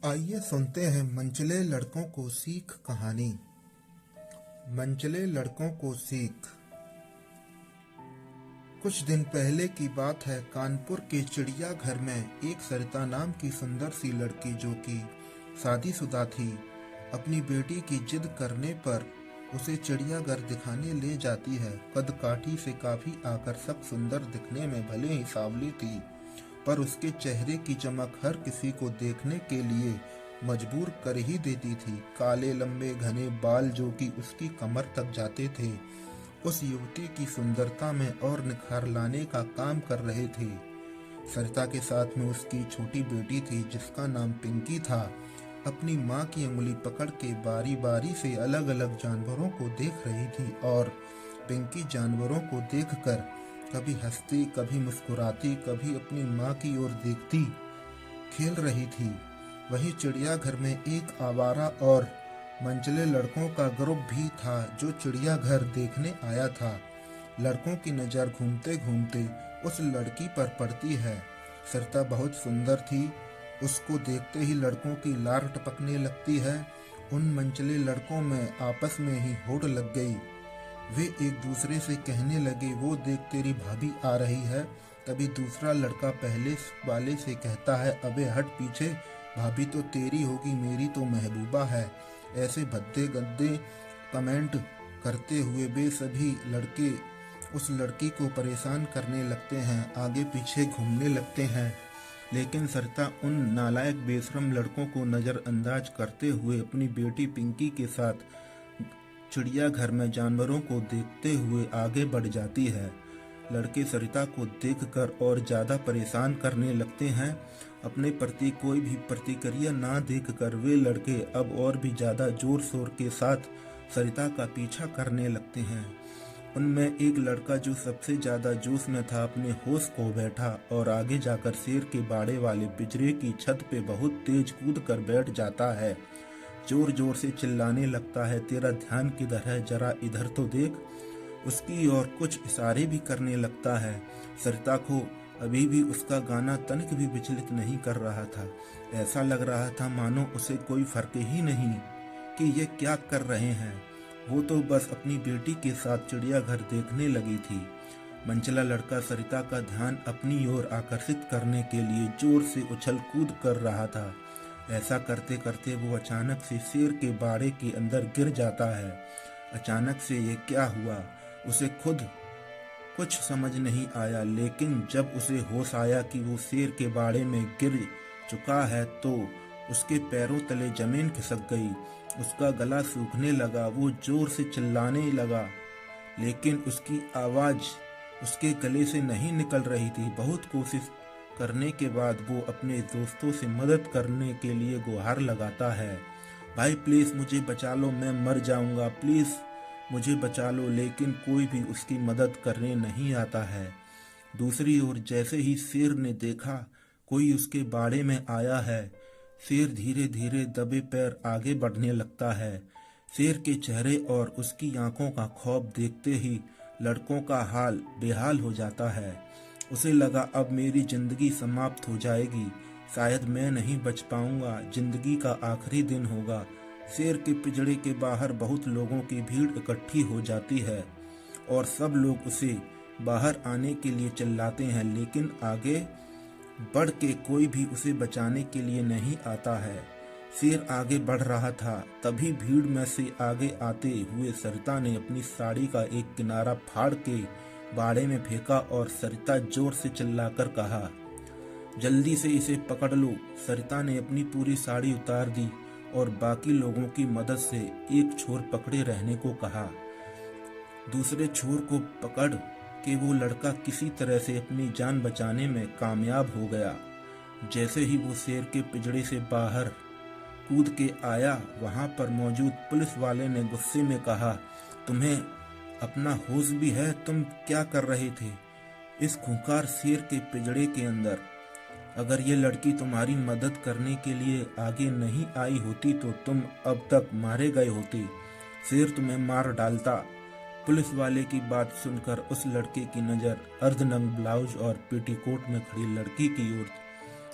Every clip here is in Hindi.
आइए सुनते हैं मनचले लड़कों को सीख कहानी। मनचले लड़कों को सीख। कुछ दिन पहले की बात है। कानपुर के चिड़ियाघर में एक सरिता नाम की सुंदर सी लड़की, जो कि शादीशुदा थी, अपनी बेटी की जिद करने पर उसे चिड़ियाघर दिखाने ले जाती है। कदकाठी से काफी आकर्षक, सुंदर, दिखने में भले ही सांवली थी, पर उसके चेहरे की चमक हर किसी को देखने के लिए मजबूर कर ही देती थी। काले लंबे घने बाल जो कि उसकी कमर तक जाते थे, उस युवती की सुंदरता में और निखार लाने का काम कर रहे थे। सरिता के साथ में उसकी छोटी बेटी थी, जिसका नाम पिंकी था। अपनी माँ की उंगली पकड़ के बारी बारी से अलग अलग जानवरों को देख रही थी, और पिंकी जानवरों को देखकर कभी हंसती, कभी मुस्कुराती, कभी अपनी माँ की ओर देखती, खेल रही थी। वहीं चिड़ियाघर में एक आवारा और मनचले लड़कों का ग्रुप भी था, जो चिड़ियाघर देखने आया था। लड़कों की नज़र घूमते घूमते उस लड़की पर पड़ती है। सरिता बहुत सुंदर थी। उसको देखते ही लड़कों की लार टपकने लगती है। उन मनचले लड़कों में आपस में ही होड़ लग गई। वे एक दूसरे से कहने लगे, वो देख तेरी भाभी आ रही है। तभी दूसरा लड़का पहले वाले से कहता है, अबे हट पीछे, भाभी तो तेरी होगी, मेरी तो महबूबा है। ऐसे भद्दे गद्दे कमेंट करते हुए वे सभी लड़के उस लड़की को परेशान करने लगते हैं, आगे पीछे घूमने लगते हैं। लेकिन सरिता उन नालायक बेशरम लड़कों को नज़रअंदाज करते हुए अपनी बेटी पिंकी के साथ चिड़ियाघर में जानवरों को देखते हुए आगे बढ़ जाती है। लड़के सरिता को देखकर और ज्यादा परेशान करने लगते हैं। अपने प्रति कोई भी प्रतिक्रिया ना देखकर वे लड़के अब और भी ज्यादा जोर शोर के साथ सरिता का पीछा करने लगते हैं। उनमें एक लड़का, जो सबसे ज्यादा जोश में था, अपने होश खो बैठा और आगे जाकर शेर के बाड़े वाले पिंजरे की छत पे बहुत तेज कूद कर बैठ जाता है। जोर जोर से चिल्लाने लगता है, तेरा ध्यान किधर है, जरा इधर तो देख। उसकी ओर कुछ इशारे भी करने लगता है। सरिता को अभी भी उसका गाना तनिक भी विचलित नहीं कर रहा था। ऐसा लग रहा था मानो उसे कोई फर्क ही नहीं कि ये क्या कर रहे हैं। वो तो बस अपनी बेटी के साथ चिड़ियाघर देखने लगी थी। मनचला लड़का सरिता का ध्यान अपनी ओर आकर्षित करने के लिए जोर से उछल कूद कर रहा था। ऐसा करते करते वो अचानक से शेर के बाड़े के अंदर गिर जाता है। अचानक से ये क्या हुआ, उसे खुद कुछ समझ नहीं आया। लेकिन जब उसे होश आया कि वो शेर के बाड़े में गिर चुका है, तो उसके पैरों तले जमीन खिसक गई। उसका गला सूखने लगा। वो जोर से चिल्लाने लगा, लेकिन उसकी आवाज उसके गले से नहीं निकल रही थी। बहुत कोशिश करने के बाद वो अपने दोस्तों से मदद करने के लिए गुहार लगाता है, भाई प्लीज मुझे बचा लो, मैं मर जाऊंगा, प्लीज मुझे बचा लो। लेकिन कोई भी उसकी मदद करने नहीं आता है। दूसरी ओर जैसे ही शेर ने देखा कोई उसके बाड़े में आया है, शेर धीरे धीरे दबे पैर आगे बढ़ने लगता है। शेर के चेहरे और उसकी आंखों का खौफ देखते ही लड़कों का हाल बेहाल हो जाता है। उसे लगा अब मेरी जिंदगी समाप्त हो जाएगी, शायद मैं नहीं बच पाऊंगा, जिंदगी का आखिरी दिन होगा। शेर के पिंजरे के बाहर बहुत लोगों की भीड़ इकट्ठी हो जाती है और सब लोग उसे बाहर आने के लिए चिल्लाते हैं, लेकिन आगे बढ़ के कोई भी उसे बचाने के लिए नहीं आता है। शेर आगे बढ़ रहा था, तभी भीड़ में से आगे आते हुए सरिता ने अपनी साड़ी का एक किनारा फाड़ के बाड़े में फेंका और सरिता जोर से चिल्लाकर कहा, जल्दी से इसे पकड़ लो। सरिता ने अपनी पूरी साड़ी उतार दी और बाकी लोगों की मदद से एक छोर पकड़े रहने को कहा। दूसरे छोर को पकड़ के वो लड़का किसी तरह से अपनी जान बचाने में कामयाब हो गया। जैसे ही वो शेर के पिंजरे से बाहर कूद के आया, वहां पर मौजूद पुलिस वाले ने गुस्से में कहा, तुम्हें अपना होश भी है, तुम क्या कर रहे थे इस खूंखार शेर के पिंजरे के अंदर? अगर ये लड़की तुम्हारी मदद करने के लिए आगे नहीं आई होती तो तुम अब तक मारे गए होते, शेर तुम्हें मार डालता। पुलिस वाले की बात सुनकर उस लड़के की नज़र अर्धनंग ब्लाउज और पेटीकोट में खड़ी लड़की की ओर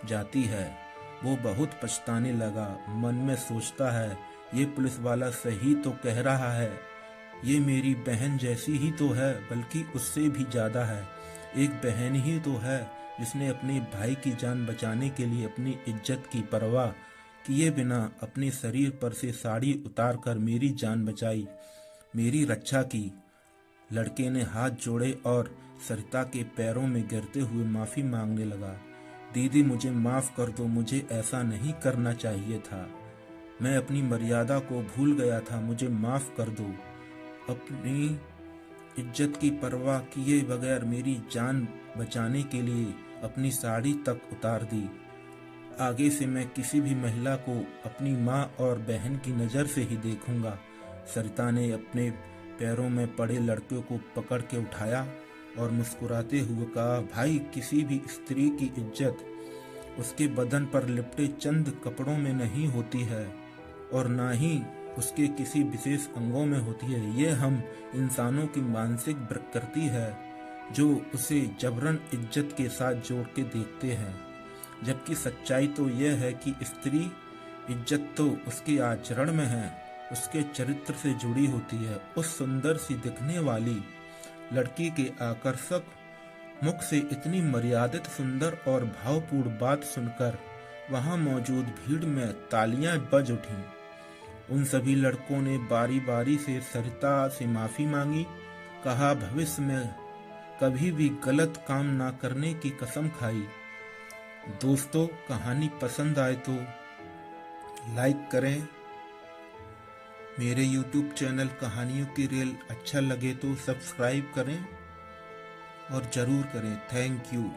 जाती है। वो बहुत पछताने लगा। मन में सोचता है, ये पुलिस वाला सही तो कह रहा है, ये मेरी बहन जैसी ही तो है, बल्कि उससे भी ज्यादा है। एक बहन ही तो है जिसने अपने भाई की जान बचाने के लिए अपनी इज्जत की परवाह किए बिना अपने शरीर पर से साड़ी उतार कर मेरी जान बचाई, मेरी रक्षा की। लड़के ने हाथ जोड़े और सरिता के पैरों में गिरते हुए माफी मांगने लगा। दीदी, मुझे माफ कर दो, मुझे ऐसा नहीं करना चाहिए था। मैं अपनी मर्यादा को भूल गया था, मुझे माफ कर दो। अपनी इज्जत की परवाह किए बगैर मेरी जान बचाने के लिए अपनी साड़ी तक उतार दी। आगे से मैं किसी भी महिला को अपनी माँ और बहन की नज़र से ही देखूंगा। सरिता ने अपने पैरों में पड़े लड़के को पकड़ के उठाया और मुस्कुराते हुए कहा, भाई, किसी भी स्त्री की इज्जत उसके बदन पर लिपटे चंद कपड़ों में नहीं होती है और ना ही उसके किसी विशेष अंगों में होती है। ये हम इंसानों की मानसिक प्रकृति है जो उसे जबरन इज्जत के साथ जोड़ के देखते हैं, जबकि सच्चाई तो यह है कि स्त्री इज्जत तो उसके आचरण में है, उसके चरित्र से जुड़ी होती है। उस सुंदर सी दिखने वाली लड़की के आकर्षक मुख से इतनी मर्यादित, सुंदर और भावपूर्ण बात सुनकर वहां मौजूद भीड़ में तालियां बज उठीं। उन सभी लड़कों ने बारी बारी से सरिता से माफी मांगी, कहा भविष्य में कभी भी गलत काम ना करने की कसम खाई। दोस्तों, कहानी पसंद आए तो लाइक करें। मेरे YouTube चैनल कहानियों की रेल अच्छा लगे तो सब्सक्राइब करें और ज़रूर करें। Thank you.